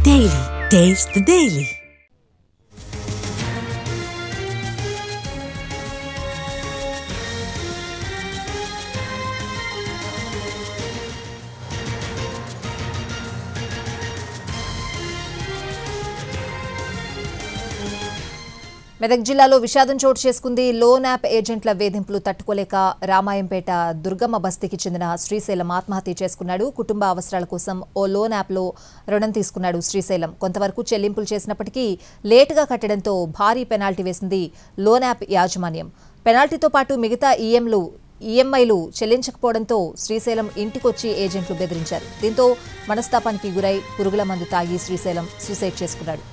Daily. Taste the Daily. Medak జిల్లాలో విషాదం చోటు చేసుకుంది. లోన్ యాప్ ఏజెంట్ల వేధింపులు తట్టుకోలేక రామాయంపేట దుర్గమ్మ బస్తీకి చెందిన శ్రీశైలం ఆత్మహత్య చేసుకున్నాడు. కుటుంబ అవసరాల కోసం ఓ లోన్ యాప్లో రుణం తీసుకున్నాడు శ్రీశైలం. కొంతవరకు చెల్లింపులు చేసినప్పటికీ లేటుగా కట్టడంతో భారీ పెనాల్టీ వేసింది లోన్ యాప్ యాజమాన్యం. పెనాల్టీతో పాటు మిగతా ఈఎంఐలు చెల్లించకపోవడంతో శ్రీశైలం ఇంటికొచ్చి ఏజెంట్లు బెదిరించారు. దీంతో మనస్తాపానికి గురై పురుగుల మందు తాగి శ్రీశైలం సూసైడ్ చేసుకున్నాడు.